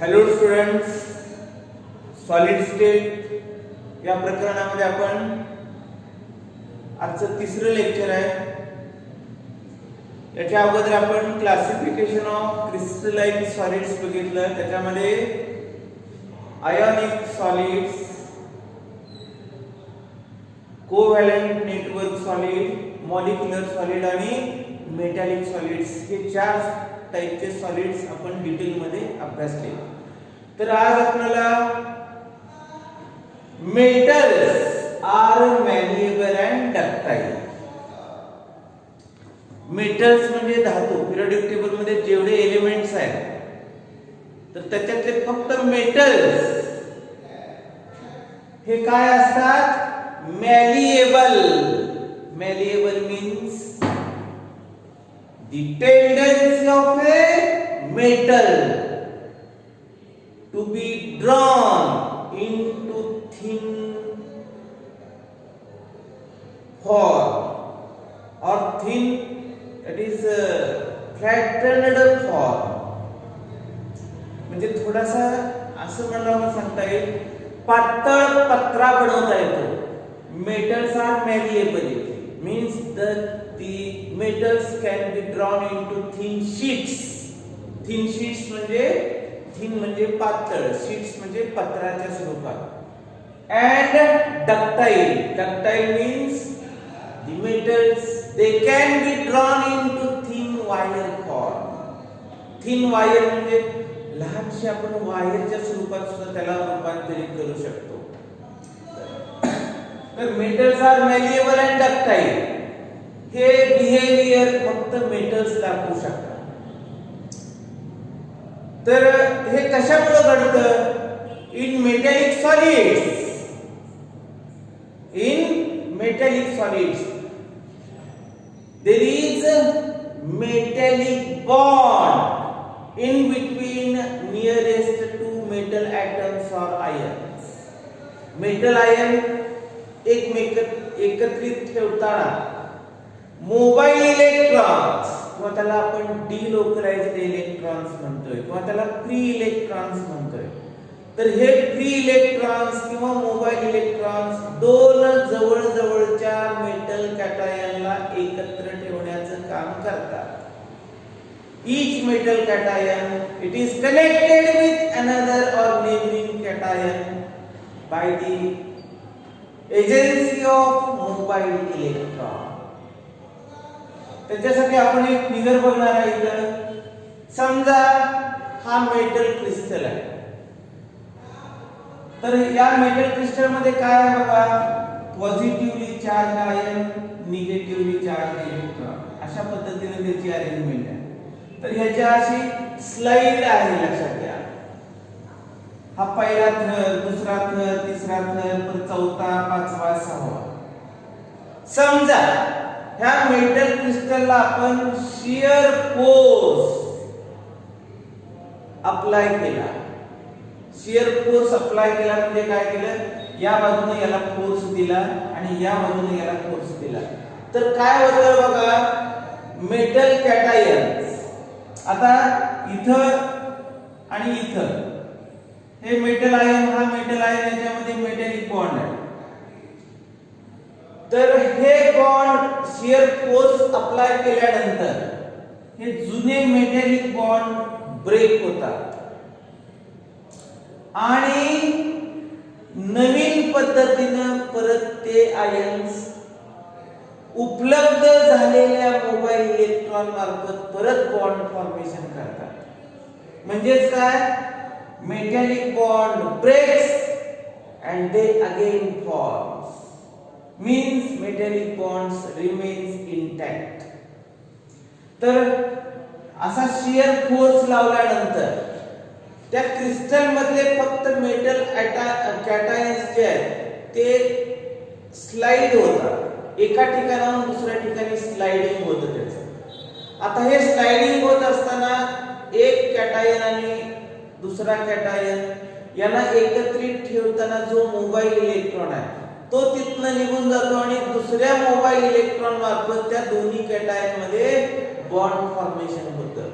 Hello students, solid state या प्रकरणामध्ये आपण आजचं तिसरं लेक्चर आहे. याच्या अगोदर आपण क्लासिफिकेशन ऑफ क्रिस्टलाइन सॉलिड्स बघितलं. त्याच्यामध्ये ionic solids, covalent network solid, molecular solid आणि मेटॅलिक सॉलिड्स हे चार टाइपचे सॉलिड्स आपण डिटेल मध्ये अभ्यासले. तर आज आपल्याला metals are malleable and ductile. Metals म्हणजे धातू. पिरियोडिक टेबल मध्ये जेवढे एलिमेंट्स आहेत तर त्याच्यातले फक्त मेटल्स हे काय असतात? मॅलिएबल. मॅलिएबल means the tendency of a metal to be drawn into thin form or thin, that is flattened form. म्हणजे थोडासा असं मला सांगता येईल, पातळ पत्रा बनवता येतो. Metals are malleable means that the metals can be drawn into thin sheets. Thin sheets म्हणजे पातळ, sheets म्हणजे पत्राच्या स्वरूपात. And ductile means the metals they can be drawn into thin wire form. Thin wire म्हणजे लहानशी आपण वायरच्या स्वरूपात सुद्धा त्याला रूपांतरित करू शकतो. तर metals are malleable and ductile. हे बिहेवियर फक्त मेटल्स दाखवू शकतात. तर हे कशामुळे घडतं? In metallic solids there is metallic bond in between nearest two metal atoms or ions. Metal ion एकत्रित ठेवताना मोबाईल इलेक्ट्रॉन्स किंवा त्याला आपण डिलोकलाइज्ड इलेक्ट्रॉन्स म्हणतोय किंवा त्याला फ्री इलेक्ट्रॉन्स म्हणतोय. तर हे फ्री इलेक्ट्रॉन्स किंवा मोबाईल इलेक्ट्रॉन्स दोन जवळजवळच्या मेटल कॅटायनला एकत्र ठेवण्याचं काम करतात. Each metal cation it is connected with another or neighboring cation by the agency of mobile electron. त्याच्यासाठी आपण एक फिगर बघणार आहे. इथं समजा हा मेटल क्रिस्टल आहे. तर या मेटल क्रिस्टल मध्ये काय आहे बघा? Positively charge ion, negatively charge electron, अशा पद्धतीने त्याची अरेंजमेंट आहे. तर ह्याच्या अशी स्लाइड आहे, लक्षात घ्या. हा पहिला थर, दुसरा थर, तिसरा थर, परत चौथा, पाचवा, सहावा. समजा ह्या मेटल क्रिस्टलला आपण शियर फोर्स अप्लाय केला. शियर फोर्स अप्लाय केला म्हणजे काय केलं? या बाजूने याला फोर्स दिला आणि या बाजूने याला फोर्स दिला. तर काय होतं बघा? मेटल कॅटायन्स आता इथं आणि इथं हे मेटल आयन, हा मेटल आयन, याच्यामध्ये मेटॅलिक बॉन्ड आहे. तर हे बॉन्ड शियर फोर्स अप्लाय केल्यानंतर हे जुने मेटॅलिक बॉन्ड ब्रेक होतात आणि नवीन पद्धतीने परत ते आयन्स उपलब्ध झालेल्या मोबाईल इलेक्ट्रॉन मार्फत परत बॉन्ड फॉर्मेशन करतात. म्हणजेच काय? metallic bond breaks and they again forms, means metallic bonds remains intact. तर असा शियर फोर्स लावल्यानंतर त्या क्रिस्टल मधले फक्त मेटल कॅटायन्स जे आहेत ते स्लाइड होतात. एका ठिकाणाहून दुसऱ्या ठिकाणी स्लाइडिंग होतं त्याचं. आता हे स्लाइडिंग होत असताना एक कॅटायन आणि दुसरा कॅटायन यांना एकत्रित ठेवताना जो मोबाईल इलेक्ट्रॉन आहे तो तिथनं निघून जातो आणि दुसऱ्या मोबाईल इलेक्ट्रॉन मार्फत त्या दोन्ही कॅटायन मध्ये बॉन्ड फॉर्मेशन होतं.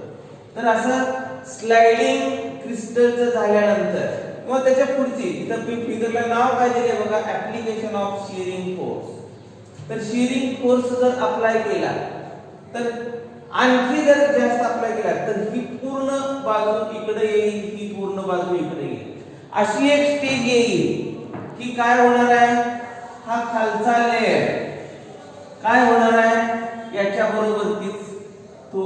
तर असं स्लाइडिंग क्रिस्टलचं झाल्यानंतर किंवा त्याच्या पुढची इथं फिगरला नाव काय दिले बघा, ऍप्लिकेशन ऑफ शिअरिंग फोर्स. तर शिअरिंग फोर्स जर अप्लाय केला तर आणखी जर जास्त अप्लाय केला तर ही पूर्ण बाजू इकडे येईल, ही पूर्ण बाजू इकडे येईल. अशी एक स्टेज येईल की काय होणार आहे, हा खालचा लेयर काय होणार आहे याच्या बरोबरतीच तो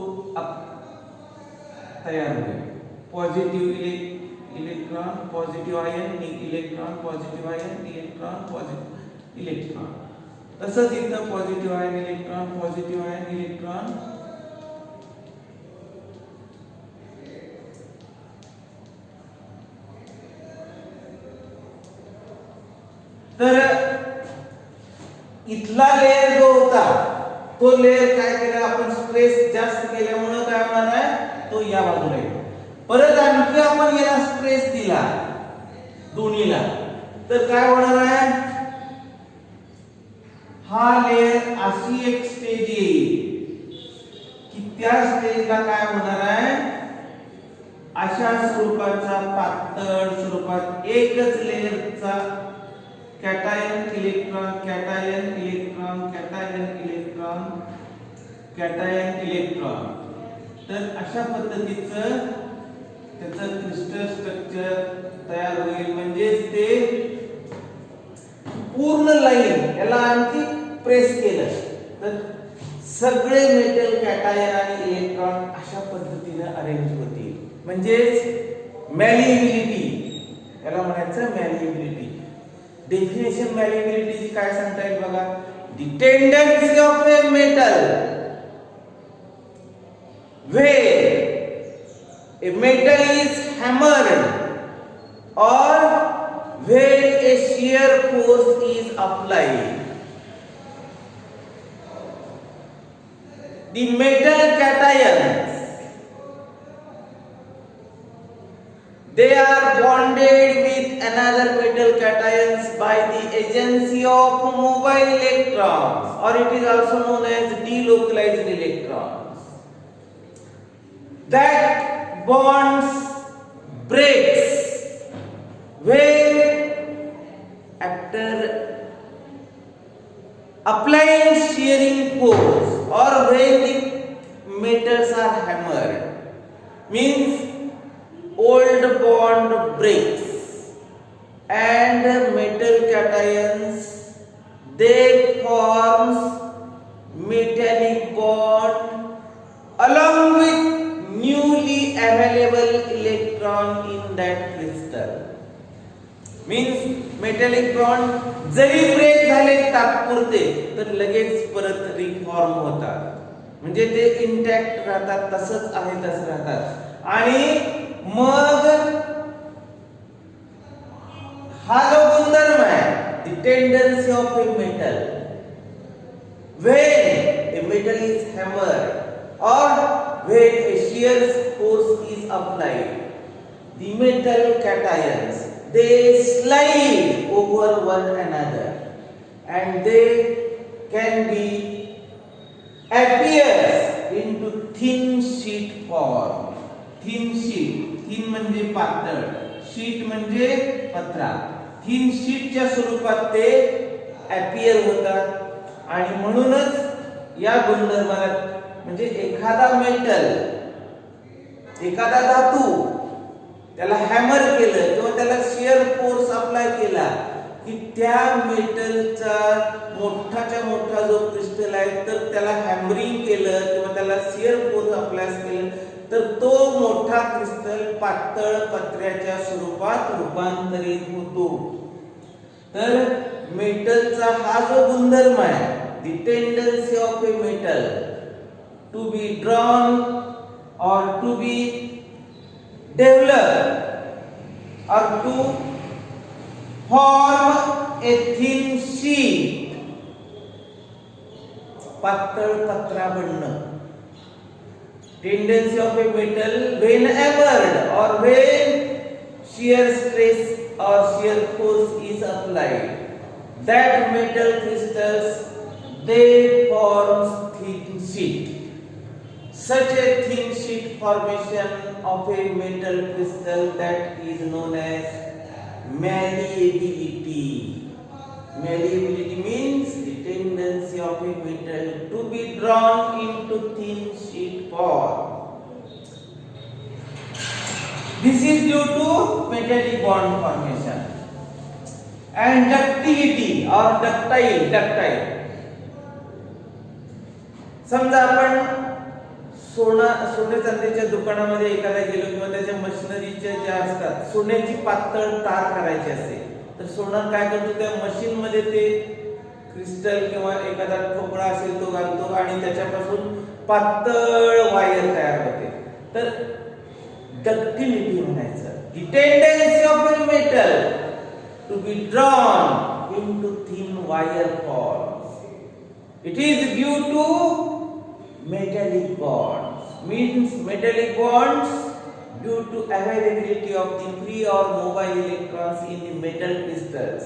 तयार होईल. Positive electron, positive ion, electron, positive ion, electron, positive electron. तसंच इथं positive ion electron, positive ion electron. तर इथला लेयर जो होता तो लेयर काय केला आपण, स्ट्रेस जास्त केल्यामुळे काय होणार आहे, तो या बाजूला येतो. परत आणखी आपण याला स्ट्रेस दिला दोन्हीला तर काय होणार आहे, हा लेयर अशी एक स्टेज येईल की त्या स्टेजला काय होणार आहे, अशा स्वरूपाचा पातळ स्वरूपात एकच लेयरचा cation electron, cation electron, cation electron, cation electron. तर अशा पद्धतीचं त्याचं क्रिस्टल स्ट्रक्चर तयार होईल. म्हणजे ते पूर्ण लाईन याला आणखी प्रेस केलं तर सगळे मेटल कॅटायन आणि इलेक्ट्रॉन अशा पद्धतीने अरेंज होतील. म्हणजेच मॅलिएबिलिटी, याला म्हणायचं मॅलिएबिलिटी. डेफिनेशन मॅलिएबिलिटीची काय सांगता येईल बघा, the tendency of a metal where a metal is hammered or where a shear force is applied. The metal cations, they are bonded with another metal cations by the agency of mobile electrons, or it is also known as delocalized electrons. That bonds breaks where after applying shearing force or when the metals are hammered, means old bond breaks and metal cations they forms metallic bond along with newly available electron in that crystal. Means metallic bond जरी break झाले तात्पुरते तर लगेच परत reform होतात. म्हणजे ते intact राहतात, तसंच आहे तसं राहतात. आणि मग हा जो गुणधर्म आहे, the tendency of a metal when a metal is hammered or when a shear force is applied, the metal cations they slide over one another and they can be appears into thin sheet form. Thin sheet, thin म्हणजे पातळ, sheet म्हणजे पत्रा. thin sheetच्या स्वरूपात ते appear होतात. आणि म्हणूनच या गुणधर्माला, म्हणजे एखादा मेटल, एखादा धातू त्याला हॅमर केलं किंवा त्याला शिअर फोर्स अप्लाय केला की त्या मेटलचा मोठाच्या मोठा जो क्रिस्टल आहे तर त्याला हॅमरिंग केलं किंवा त्याला शिअर फोर्स अप्लाय केलं तर तो मोठा क्रिस्टल पातळ पत्र्याच्या स्वरूपात रूपांतरित होतो. तर मेटलचा हा जो गुणधर्म आहे, the tendency of a metal to be drawn or to be develop or to form a thin sheet, पातळ पत्रा बनणं. Tendency of a metal when hammered or when shear stress or shear force is applied, that metal crystals they forms thin sheet. such a thin sheet formation of a metal crystal that is known as malleability. Malleability means the tendency of a metal to be drawn into thin sheet form. This is due to metallic bond formation. And ductility or ductile. समजा आपण सोने चांदीच्या दुकानामध्ये एखादा गेलो किंवा त्याच्या मशिनरीच्या ज्या असतात, सोन्याची पातळ तार करायची असते, तर सोनार काय करतो, त्या मशीन मध्ये ते क्रिस्टल किंवा एखादा ठोकळा असेल तो घालतो आणि त्याच्यापासून पातळ वायर तयार होते. तर डक्टिलिटी म्हणायचं, the tendency of a metal to be drawn into thin wire forms. It is due to metallic bonds. Means metallic bonds due to availability of the free or mobile electrons in the metal crystals.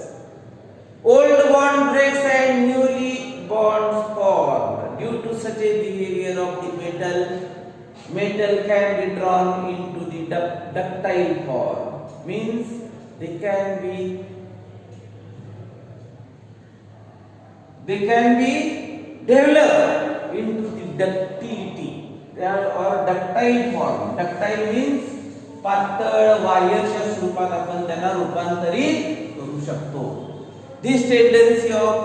Old bond breaks and newly bonds form. Due to such a behavior of the metal can be drawn into the ductile form. Means they can be developed into the ductility or ductile form. Ductile means पातळ वायरच्या स्वरूपात आपण त्यांना रूपांतरित करू शकतो. This tendency of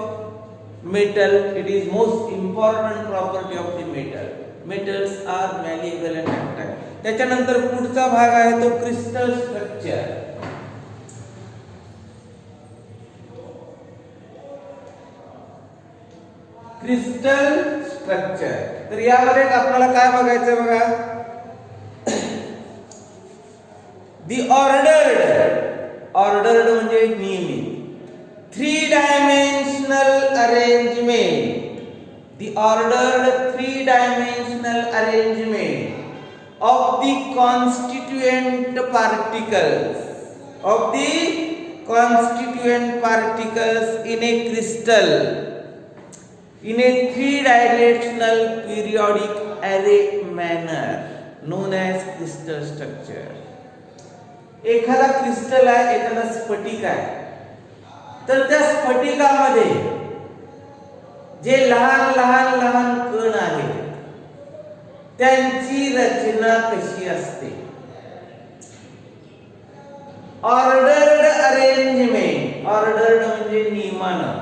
metal, it is most important property of the metal. Metals are malleable and ductile. त्याच्यानंतर पुढचा भाग आहे तो क्रिस्टल स्ट्रक्चर. Crystal structure. तर यामध्ये आपल्याला काय बघायचं बघा, दी ऑर्डर्ड म्हणजे नियमित, 3 dimensional arrangement. The ordered 3 dimensional arrangement of the constituent particles in a crystal in a 3 dimensional periodic array manner known as crystal structure. एखादा क्रिस्टल आहे, एखादा स्फटिक आहे, तर त्या स्फटिकामध्ये जे लहान कण आहेत त्यांची रचना कशी असते. ऑर्डर्ड अरेंजमेंट, ऑर्डर्ड म्हणजे नियमानं,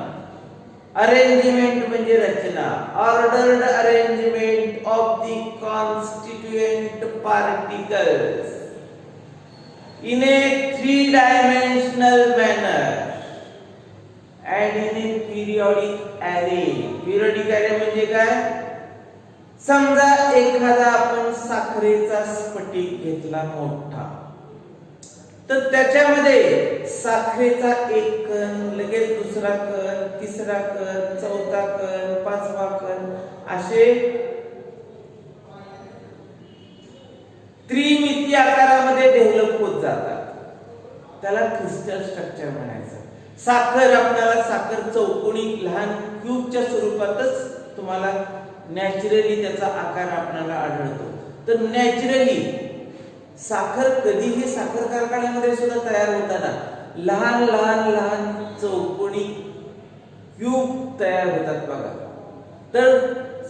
अरेंजमेंट म्हणजे रचना. Ordered arrangement of the constituent particles in a 3 dimensional manner and in a periodic array. Periodic array म्हणजे काय, समजा एखादा आपण साखरेचा स्फटिक घेतला मोठा, तर त्याच्यामध्ये साखरेचा एक कण, लगेच दुसरा कण, तिसरा कण, चौथा कण, पाचवा कण, असे त्रिमितीय आकारामध्ये डेव्हलप होत जातात. त्याला क्रिस्टल स्ट्रक्चर म्हणायचं. साखर चौकोनी लहान क्यूबच्या स्वरूपातच तुम्हाला नॅचरली त्याचा आकार आपल्याला आढळतो. तर नॅचरली साखर कधीही साखर कारखान्यामध्ये सुद्धा तयार होताना लहान चौकोनी क्यूब तयार होतात बघा. तर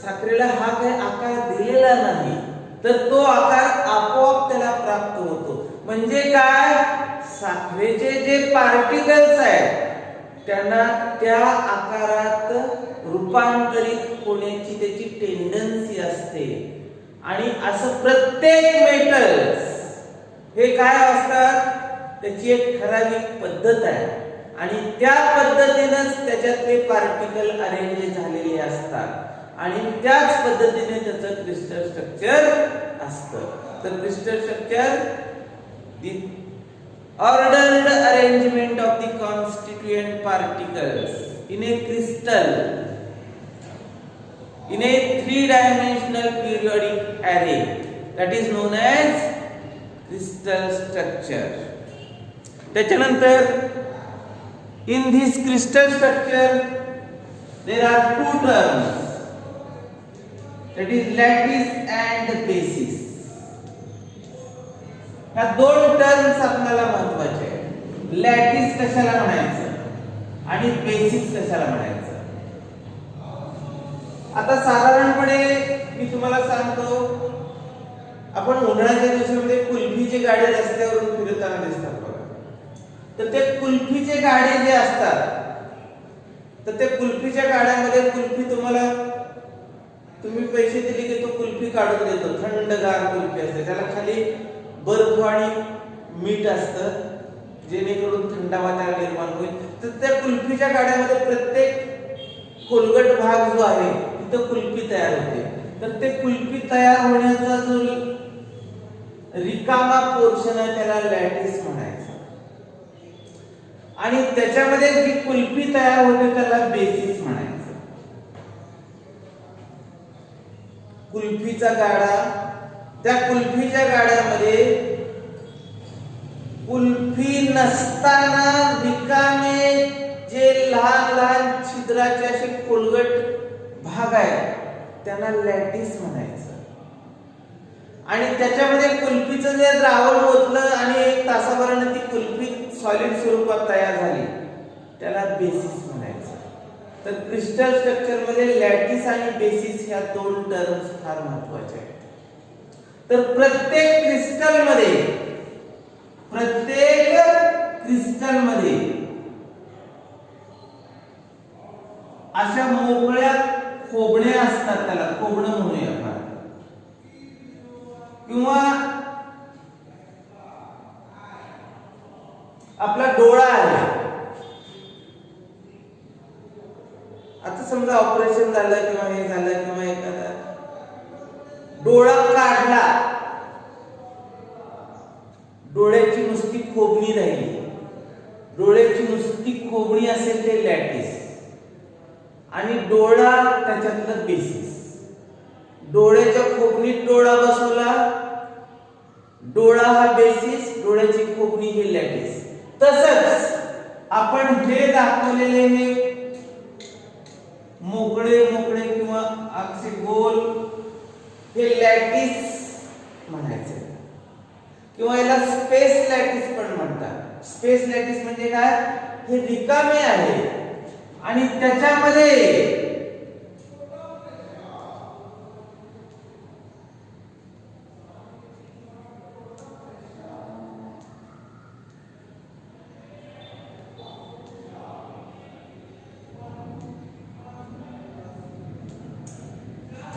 साखरेला हा काही आकार दिलेला नाही, तर तो आकार आपोआप त्याला प्राप्त होतो. म्हणजे काय, साखरेचे जे पार्टिकल्स आहेत त्यांना त्या आकारात रूपांतरित होण्याची त्याची टेंडन्सी असते. आणि असं प्रत्येक मेटल्स हे काय असतात, त्याची एक ठराविक पद्धत आहे आणि त्या पद्धतीनेच त्याच्यातले पार्टिकल अरेंज झालेले असतात आणि त्याच पद्धतीने त्याचं क्रिस्टल स्ट्रक्चर असतं. तर crystal structure, the ordered arrangement of the constituent particles in a crystal in a 3 dimensional periodic array, that is known as crystal structure. त्याच्यानंतर in this crystal structure there are 2 terms. That is lattice and basis. ह्या दोन terms आपल्याला महत्वाचे आहेत. Lattice कशाला म्हणायचं आणि basis कशाला म्हणायचं. आता साधारणपणे मी तुम्हाला सांगतो, आपण उन्हाळ्याच्या दिवसामध्ये कुल्फीचे गाडे रस्त्यावरून फिरताना दिसतात बघा. तर ते कुल्फीचे गाडे जे असतात, तर ते कुल्फीच्या गाड्यामध्ये कुल्फी तुम्ही पैसे दिले की तो कुल्फी काढून देतो. थंडगार कुल्फी असते, त्याला खाली बर्फ आणि मीठ असतं जेणेकरून थंडावा त्याला निर्माण होईल. तर त्या कुल्फीच्या गाड्यामध्ये प्रत्येक खोलगट भाग जो आहे तिथं कुल्फी तयार होते. तर ते कुल्फी तयार होण्याचा जो रिकामा पोर्शन आहे त्याला लॅटिस म्हणायचं, आणि त्याच्यामध्ये जी कुल्फी तयार होते त्याला बेसिस म्हणायचं. कुल्फीचा गाडा, त्या कुल्फीच्या गाड्यामध्ये कुल्फी नसताना रिकामे जे लहान लहान छिद्राचे असे खोलगट भाग आहेत त्यांना लॅटिस म्हणायचं. आणि त्याच्यामध्ये कुल्फीचं जे द्रावण ओतलं आणि 1 तासाभराने ती कुल्फी सॉलिड स्वरूपात तयार झाली त्याला बेसिस म्हणायचं. तर क्रिस्टल स्ट्रक्चर मध्ये लॅटिस आणि बेसिस ह्या दोन टर्म्स फार महत्वाचे आहेत. तर प्रत्येक क्रिस्टल मध्ये अशा मोकळ्या खोबण्या असतात, त्याला खोबणं म्हणूया आपण, किंवा आपला डोळा आहे. आता समजा ऑपरेशन झालं किंवा हे झालं किंवा एखादा डोळा काढला, डोळ्याची नुसती खोबणी राहिली, डोळ्याची नुसती खोबणी असेल ते लॅटिस, आणि डोळा त्याच्यातलं बेसिस. डोळ्याच्या खोबणीत डोळा बसवला, डोळा हा बेसिस, डोळ्याची खोबणी ही लॅटिस. तसंच आपण हे दाखवलेले हे मोकळे मोकळे किंवा अक्षे गोल हे लॅटिस म्हणायचे, किंवा याला स्पेस लॅटिस पण म्हणतात. स्पेस लॅटिस म्हणजे काय, हे रिकामे आहे आणि त्याच्यामध्ये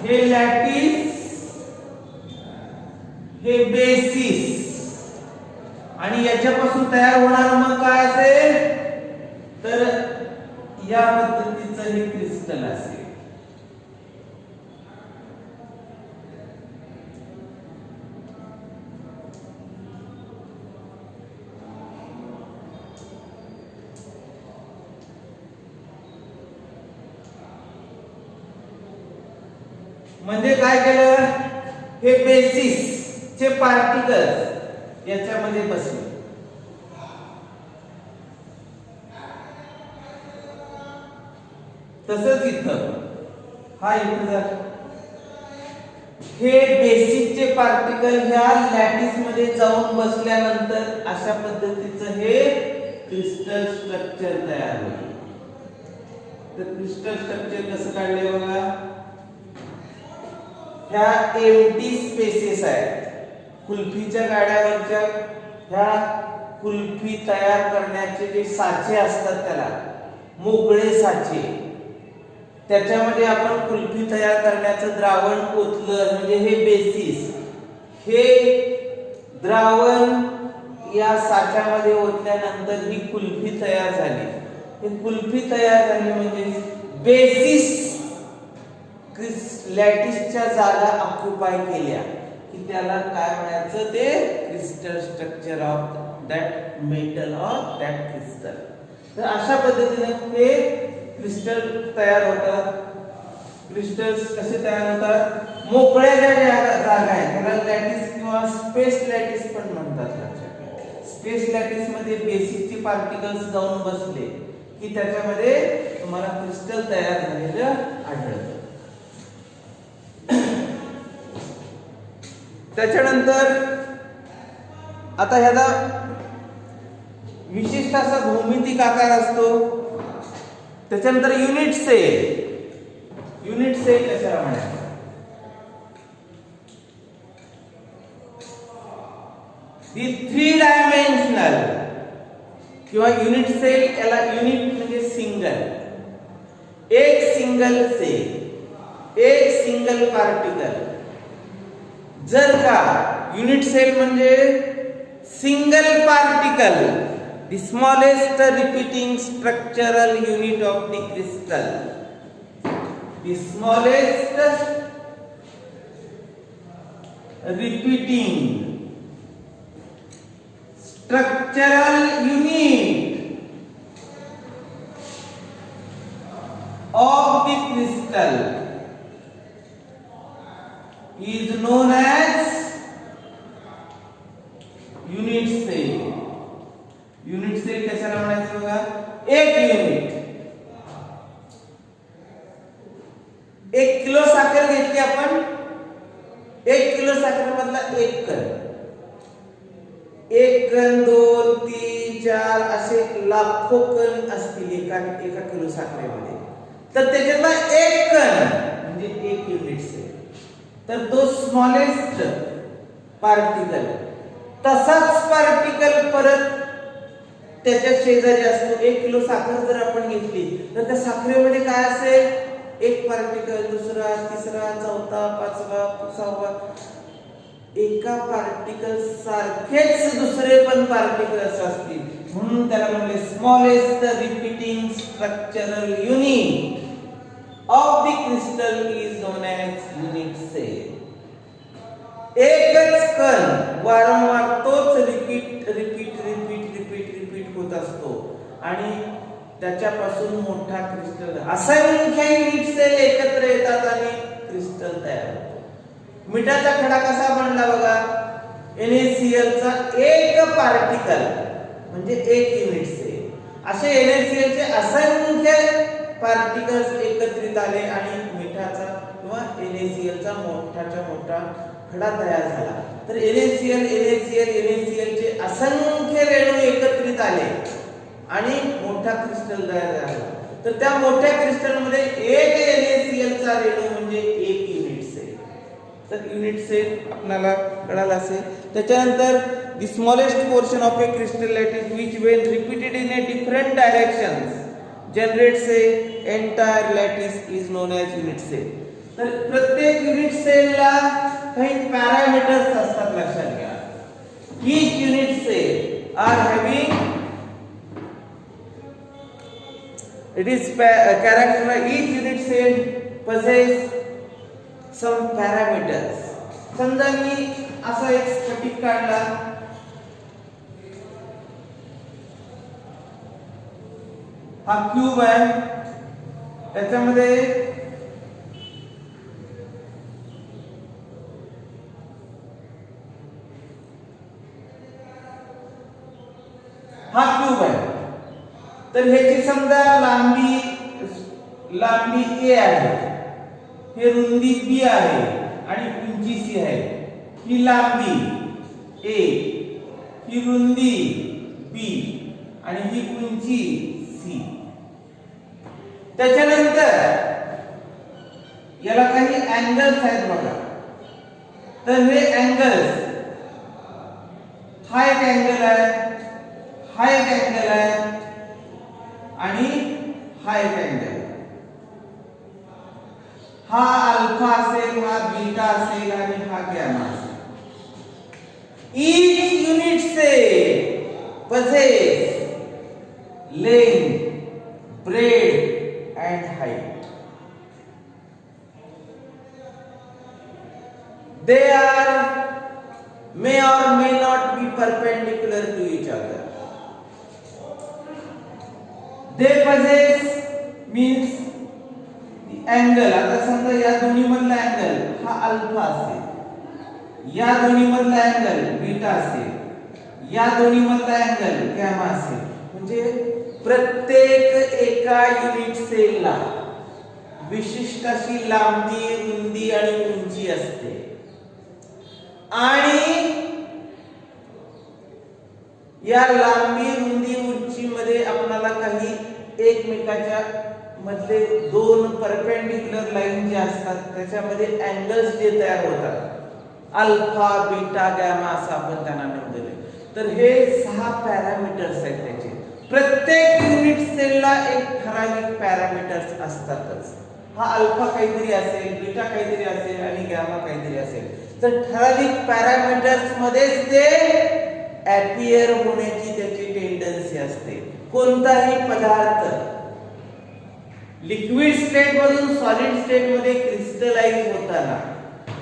हे लॅटिस, हे बेसिस, आणि याच्यापासून तयार होणार मग काय असेल तर या पद्धतीचं हे क्रिस्टल असेल. म्हणजे काय केलं, हे बेसिस चे पार्टिकल्स याच्यामध्ये बसले. तसंच इथं हा इथं हे बेसिसचे पार्टिकल ह्या लॅटिस मध्ये जाऊन बसल्यानंतर अशा पद्धतीचं हे क्रिस्टल स्ट्रक्चर तयार होईल. तर क्रिस्टल स्ट्रक्चर कसं काढले बघा, ह्या एम्प्टी स्पेसेस आहेत. कुल्फीच्या गाड्यावरच्या ह्या कुल्फी तयार करण्याचे जे साचे असतात त्याला मोकळे साचे, त्याच्यामध्ये आपण कुल्फी तयार करण्याचं द्रावण ओतलं म्हणजे हे बेसिस. हे द्रावण या साच्यामध्ये ओतल्यानंतर ही कुल्फी तयार झाली. ही कुल्फी तयार झाली म्हणजे बेसिस लॅटिसच्या जागा ऑक्युपाय केल्या की त्याला काय म्हणायचं, ते crystal structure of that metal or that crystal. तर अशा पद्धतीने हे क्रिस्टल तयार होतात. क्रिस्टल्स कसे तयार होतात, मोकळ्या ज्या जागा आहेत त्याला लॅटिस किंवा स्पेस लॅटिस पण म्हणतात. स्पेस लॅटिस मध्ये बेसिसचे पार्टिकल्स जाऊन बसले की त्याच्यामध्ये तुम्हाला क्रिस्टल तयार झालेलं आढळतं. त्याच्यानंतर आता ह्याला विशिष्ट असा भौमितिक आकार असतो. त्याच्यानंतर युनिट सेल. युनिट सेल कशाला म्हणायचं? दी 3 डायमेन्शनल किंवा युनिट सेल, याला युनिट म्हणजे सिंगल, एक सिंगल सेल, एक सिंगल पार्टिकल. जर का युनिट सेल म्हणजे single particle, the smallest repeating structural unit of the crystal, the smallest repeating structural unit of the crystal is known as unit cell. unit cell कशाला म्हणायचं बघा? एक unit. 1 kilo साखर घेतली आपण, 1 किलो साखर मधला एक कण, 1 कण 2 3 4 असे लाखो कण असतील एका किलो साखरेमध्ये. तर त्याच्यातला एक कण म्हणजे एक युनिट सेल. तर तो स्मॉलेस्ट पार्टिकल, तसाच पार्टिकल परत त्याच्या शेजारी असतो. 1 किलो साखर जर आपण घेतली तर त्या साखरेमध्ये काय असेल? एक पार्टिकल, दुसरा, तिसरा, चौथा, पाचवा, सहावा. एका पार्टिकल सारखेच दुसरे पण पार्टिकल्स असतील, म्हणून त्याला म्हणले smallest repeating structural unit of the crystal is known as unit cell. एकच कण वारंवार तोच repeat repeat repeat repeat repeat होत असतो आणि त्याच्यापासून मोठा क्रिस्टल, असंख्य युनिट सेल एकत्र येतात आणि क्रिस्टल तयार होते. मिठाचा खडा कसा बनला बघा? NaCl चा एक पार्टिकल म्हणजे एक युनिट सेल. असे NaCl चे असंख्य पार्टिकल्स एकत्रित आले आणि मिठाचा किंवा NaCl चा मोठाच्या मोठा खडा तयार झाला. तर NaCl चे असंख्य रेणू एकत्रित आले आणि मोठा क्रिस्टल तयार झाला. तर त्या मोठ्या क्रिस्टल मध्ये एक NaCl चा रेणू म्हणजे एक युनिट सेल. तर युनिट सेल आपल्याला कळालं असेल. त्याच्यानंतर the smallest portion of a crystal lattice which when repeated in a different directions generates a entire lattice is known as unit cell. तर प्रत्येक युनिट सेलला काही पॅरामीटर्स असतात, लक्षात घ्या. Each unit cell are having it is characterized, each unit cell possess some parameters. समजा मी असा एक स्फटिक काढला, हा क्यूब आहे, त्याच्यामध्ये हा क्यूब आहे. तर ह्याची समजा लांबी A आहे, हे रुंदी B आहे आणि उंची C आहे. ही लांबी A, ही रुंदी B आणि ही उंची C. त्याच्यानंतर याला काही अँगल्स आहेत बघा. तर हे अँगल्स, हा एक अँगल आहे, हा एक अँगल आहे आणि हा एक अँगल. हा अल्फा असेल, हा बीटा असेल आणि हा गॅमा असेल. Each unit cell possess length, breadth and height. They may or may not be perpendicular to each other. They possess means the angle. आता समजा या दोन्ही मधला अँगल हा अल्फा असेल, या दोन्ही मधला अँगल बीटा असेल, या दोन्ही मधला अँगल गॅमा असेल. म्हणजे प्रत्येक एका युनिट सेलला विशिष्ट अशी लांबी, रुंदी आणि उंची असते आणि या लांबी रुंदी उंचीमध्ये आपल्याला काही एकमेकाच्या मधले दोन परपेंडिक्युलर लाईन जे असतात त्याच्यामध्ये अँगल्स जे तयार होतात अल्फा बीटा गॅमा असं आपण त्यांना नाव दिले. तर हे 6 पॅरामीटर्स आहेत त्याचे. प्रत्येक युनिट सेलला एक ठराविक पॅरामीटर्स असतातच. हा अल्फा काहीतरी असेल, बीटा काहीतरी असेल आणि गॅमा काहीतरी असेल. तर ठराविक पॅरामीटर्स मध्येच ते अपीयर होण्याची त्याची टेंडन्सी असते. कोणताही पदार्थ लिक्विड स्टेट मधून सॉलिड स्टेट मध्ये क्रिस्टलाइज होताना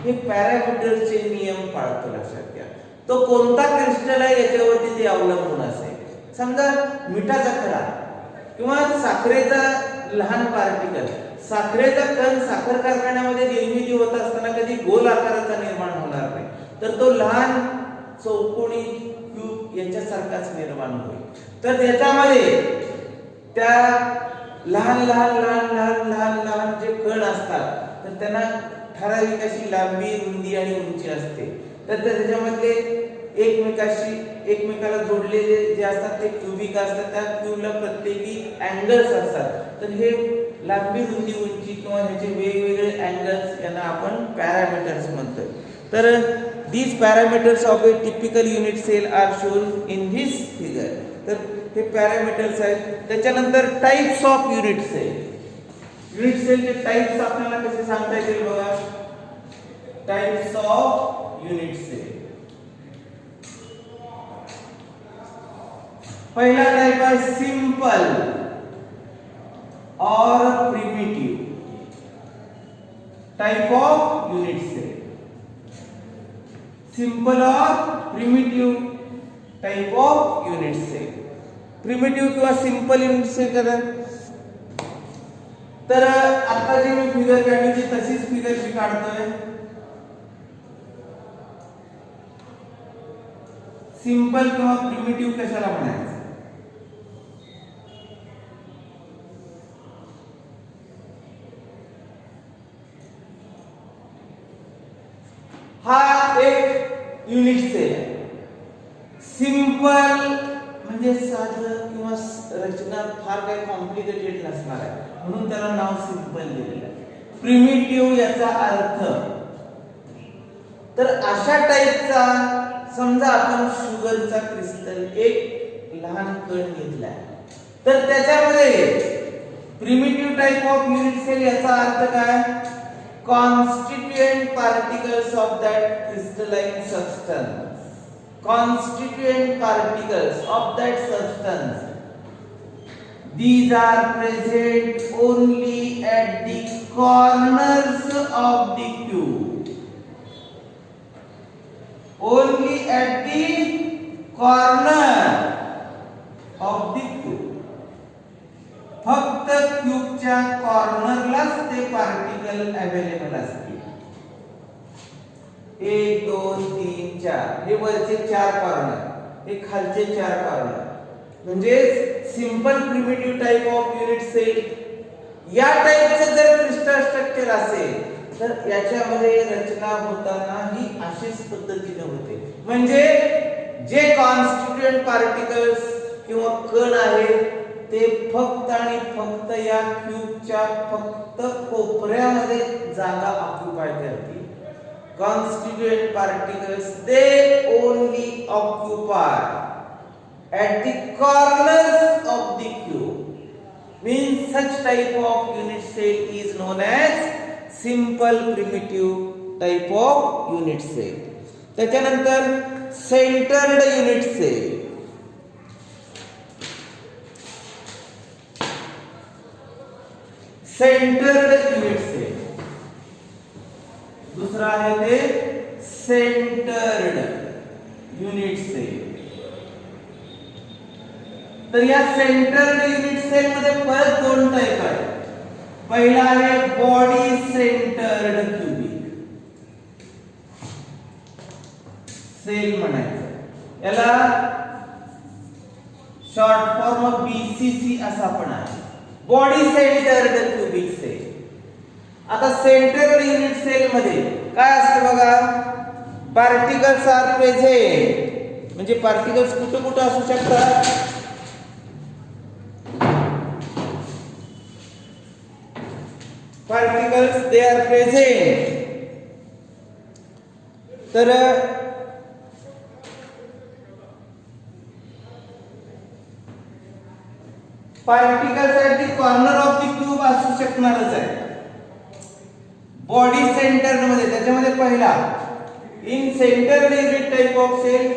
हे पॅरामीटरचे नियम पाळतो. लक्षात घ्या, तो कोणता क्रिस्टल आहे याच्यावरती ते अवलंबून असेल. समजा मिठाचा खडा किंवा साखरेचा लहान पार्टिकल, साखरेचा कण साखर कारखान्यामध्ये निर्मिती होत असताना कधी गोल आकाराचा निर्माण होणार नाही, तर तो लहान चौकोनी क्यूब याच्यासारखाच निर्माण होईल. तर त्याच्यामध्ये त्या लहान लहान लहान लहान लहान लहान जे कण असतात तर त्यांना ठराविक अशी लांबी रुंदी आणि उंची असते. तर त्याच्यामधले एकमेकाला जोडलेले जे असतात ते क्यूबिक असतात. त्या क्यूबला प्रत्येकी अँगल्स असतात. तर हे लांबी रुंदी उंची किंवा ह्याचे वेगवेगळे अँगल्स यांना आपण पॅरामीटर्स म्हणतो. तर these parameters of a typical unit cell are shown in this figure. तर हे पॅरामीटर्स आहेत. त्याच्यानंतर types of unit cell. Unit सेलचे टाइप्स आपल्याला कसे सांगता येतील बघा. Types of unit cell. पहिला टाइप आहे सिंपल और primitive type of unit cell. Simple और primitive type of unit cell. Primitive किंवा सिंपल युनिट सेल करा. तर आता जी मी फिगर काढली ती तशीच फिगर मी काढतोय. सिंपल किंवा प्रिमिटिव्ह कशाला म्हणायचं. हा एक युनिट सेल आहे. सिंपल म्हणजे साधं किंवा रचना फार काही कॉम्प्लिकेटेड नसणार आहे म्हणून त्याला नाव सिंपल दिलेलं आहे. प्रिमिटिव्ह याचा अर्थ तर अशा टाइपचा समजा आपण शुगरचा क्रिस्टल एक लहान कण घेतलाय तर त्याच्यामध्ये primitive type of unit cell याचा अर्थ काय. constituent particles of that crystalline substance, constituent particles of that substance, these are present only at the corners of the cube, only at the corner of the cube. फक्त क्यूबच्या कॉर्नरलाच ते particle available असतील. 1 2 3 4 हे वरचे 4 corner, हे खालचे 4 corner. म्हणजे simple primitive type of unit cell या टाइपचं जर क्रिस्टल स्ट्रक्चर असेल तर याच्यामध्ये रचना होताना ही अशीच पद्धतीने होते. म्हणजे जे कॉन्स्टिट्यूएंट पार्टिकल्स किंवा कण आहेत ते फक्त आणि फक्त या क्यूबच्या फक्त कोपऱ्यामध्ये जागा ऑक्युपाय करतील. Constituent particles they only occupy at the corners of the cube means such type of unit cell is known as simple primitive type of unit cell. त्याच्यानंतर centered unit cell. centered unit cell. दूसरा आहे ते centered unit cell. तर या centred unit cell मध्ये परत 2 type आहेत. पहिला आहे बॉडी सेंटर्ड क्यूबिक सेल म्हणायचं. याला शॉर्ट फॉर्म बीसीसी असा पण आहे. Body centred cubic cell. आता सेंटर्ड युनिट सेल मध्ये काय असते बघा. पार्टिकल्स आर प्रेझेंट, म्हणजे पार्टिकल्स कुठं कुठं असू शकतात? Particles they are present. तर particles at the corner of the cube असू शकणारच आहे. बॉडी सेंटर मध्ये, त्याच्यामध्ये पहिला in centre unit type of cell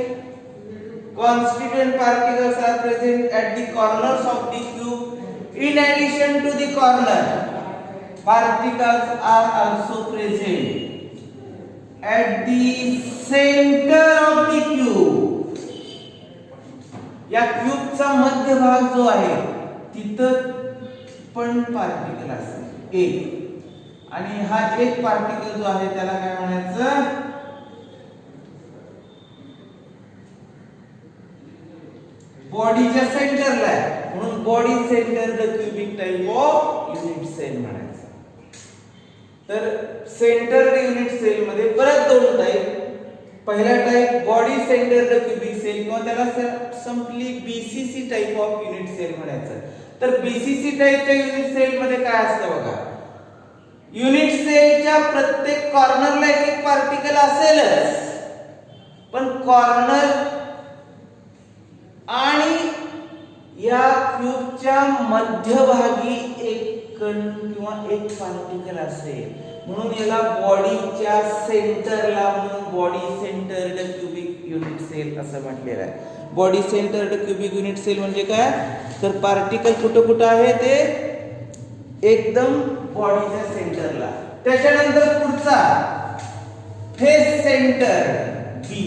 constituent particles are present at the corners of the cube. In addition to the corner, particles are also present at the center of the cube. या क्यूबचा मध्यभाग जो आहे तिथं पण particle असेल एक, आणि हा एक पार्टिकल जो आहे त्याला काय म्हणायचं? बॉडीच्या सेंटरला आहे, म्हणून body centred cubic type of unit cell म्हणायचं. तर सेंटर युनिट सेल मध्ये परत दोन टाइप. पहिला type body centred cubic cell, किंवा त्याला simply BCC type of unit cell म्हणायचं. तर बीसीसी टाइपच्या युनिट सेल मध्ये काय असतं बघा, युनिट सेलच्या प्रत्येक कॉर्नरला एक पार्टिकल असेलच, पण कॉर्नर आणि या क्यूबच्या मध्यभागी एक कण किंवा एक पार्टिकल असेल, म्हणून याला बॉडीच्या सेंटरला, म्हणून body centred cubic unit cell असं म्हटलेलं आहे. Body centred cubic unit cell म्हणजे काय? तर पार्टिकल कुठं कुठं आहे ते एकदम बॉडीच्या सेंटरला. त्याच्यानंतर पुढचा फेस सेंटर बी,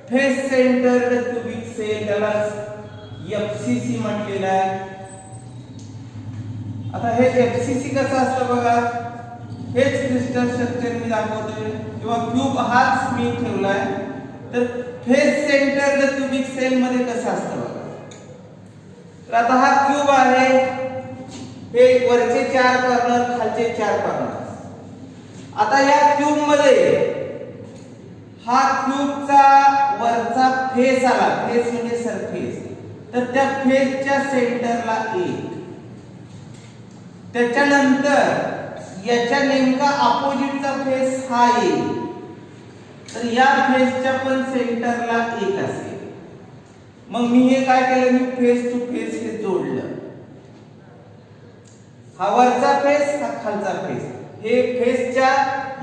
फेस सेंटर्ड क्यूबिक सेल, त्याला एफसीसी म्हटलेलं आहे. आता हे एफसीसी कसं असतं बघा, हेच क्रिस्टल स्ट्रक्चर मी दाखवतोय किंवा क्यूब हाच मी ठेवलाय. तर फेस सेंटर्ड क्यूबिक सेल मध्ये कसं असतं बघा. तर आता हा क्यूब आहे, हे वरचे 4 कॉर्नर, खालचे 4 कॉर्नर. आता या क्यूब मध्ये हा क्यूबचा वरचा फेस आला, फेस म्हणजे सरफेस, तर त्या फेसच्या सेंटरला एक. त्याच्यानंतर याच्या नेमका अपोजिटचा फेस हा येईल, तर या फेसच्या पण सेंटरला एक असेल. मग मी हे काय केलं, मी फेस टू फेस हे जोडलं. हा वरचा फेस, हा खालचा फेस, हे फेसच्या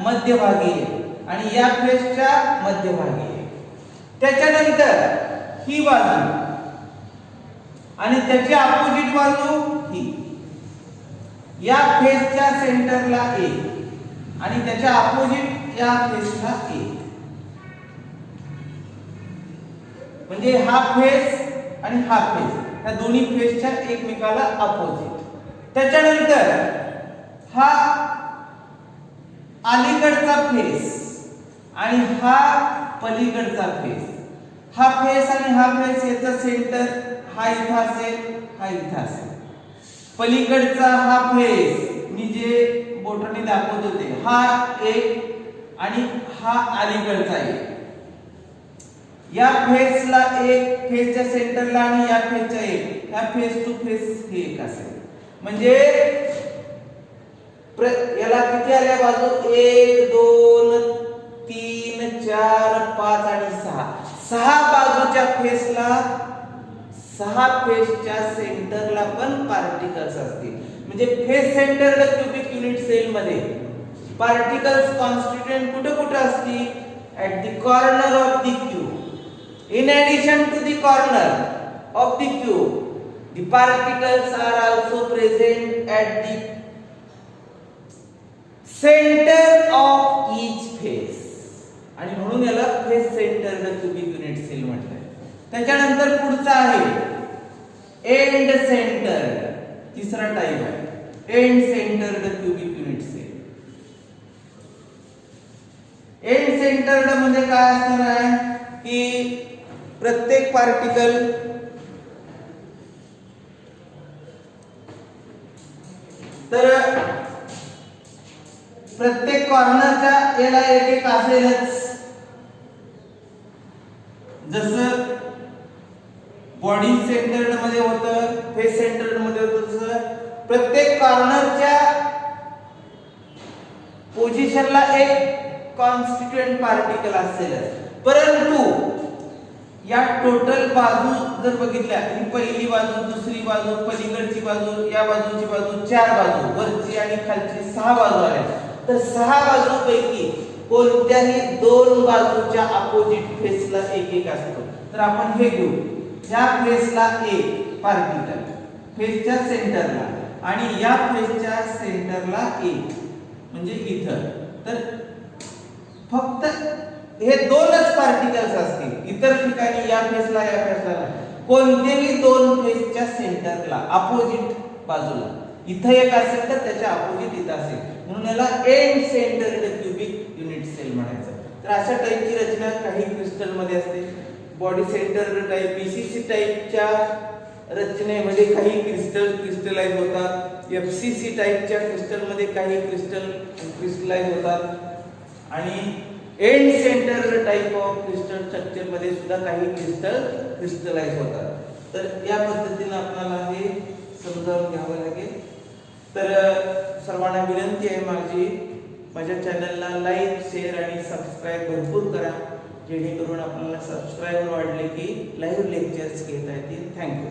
मध्यभागी आहे आणि या फेसच्या मध्यभागी आहे. त्याच्यानंतर ही बाजू आणि त्याची अपोजिट बाजू ही, या फेसच्या सेंटरला एक आणि त्याच्या अपोजिट या फेसला एक. म्हणजे हा फेस आणि हा फेस, या दोन्ही फेसच्या एकमेकाला अपोजिट. त्याच्यानंतर हा अलीकडचा फेस आणि हा पलीकडचा फेस. हा फेस आणि हा फेस याचा सेंटर हा इथं असेल, हा इथं असेल. पलीकडचा हा फेस मी जे बोटाने दाखवत होते, हा एक आणि हा अलीकडचा एक. या फेसला एक, फेसच्या सेंटरला आणि या फेसच्या एक, या फेस टू फेस हे एक असेल. म्हणजे याला किती आल्या बाजू, 1 2 3 4 5 आणि 6. 6 बाजूच्या फेसला, 6 फेसच्या सेंटरला पण पार्टिकल्स असतील. म्हणजे face centred cubic unit cell मध्ये पार्टिकल्स कॉन्स्टिट्यूएंट कुठे कुठे असतील? At the corner of the cube. In addition to the corner of the cube, the particles are also present at the centre of each face. आणि म्हणून याला face centred cubic unit cell म्हटलंय. त्याच्यानंतर पुढचा आहे एंड सेंटर्ड, तिसरा type आहे end centred cubic unit cell. End centred मध्ये काय असणार आहे की प्रत्येक पार्टिकल तर प्रत्येक कॉर्नरच्या याला एक एक असेलच. जसं बॉडी सेंटर्ड मध्ये होतं, फेस सेंटर्ड मध्ये होतं, तसं प्रत्येक कॉर्नरच्या पोझिशनला एक कॉन्स्टिट्यूएंट पार्टिकल असेलच. परंतु या टोटल बाजू जर बघितल्या, ही पहिली बाजू, दुसरी बाजू, पलीकडची बाजू, या बाजूची बाजू, 4 बाजू, वरची आणि खालची 6 बाजू आल्या. तर 6 बाजूपैकी कोणत्याही 2 बाजूच्या अपोजिट फेसला एक एक असतो. तर आपण हे घेऊ, ह्या फेसला एक पार्टिकल फेसच्या सेंटरला आणि या फेसच्या सेंटरला एक, म्हणजे इथं. तर फक्त हे 2च पार्टिकल्स असतील. इतर ठिकाणी या फेसला या फेसला कोणतेही 2 फेसच्या सेंटरला अपोजिट बाजूला इथं एक असेल तर त्याच्या अपोजिट इथं असेल, म्हणून याला end centred cubic unit cell म्हणायचं. तर अशा टाइपची रचना काही क्रिस्टल मध्ये असते. बॉडी सेंटर्ड टाइप, बीसीसी टाइपच्या रचनेमध्ये काही क्रिस्टल क्रिस्टलाइज होतात. एफसीसी टाइपच्या क्रिस्टल मध्ये काही क्रिस्टल क्रिस्टलाइज होतात आणि end centred type of crystal structure मध्ये सुद्धा काही क्रिस्टल क्रिस्टलाइज होतात. तर या पद्धतीने आपल्याला हे समजावून घ्यावं लागेल. तर सर्वांना विनंती आहे माझ्या चॅनलला लाईक, शेअर आणि सबस्क्राईब भरपूर करा, जेणेकरून आपल्याला सबस्क्राईबर वाढले की लाईव्ह लेक्चर्स घेता येतील. थँक्यू.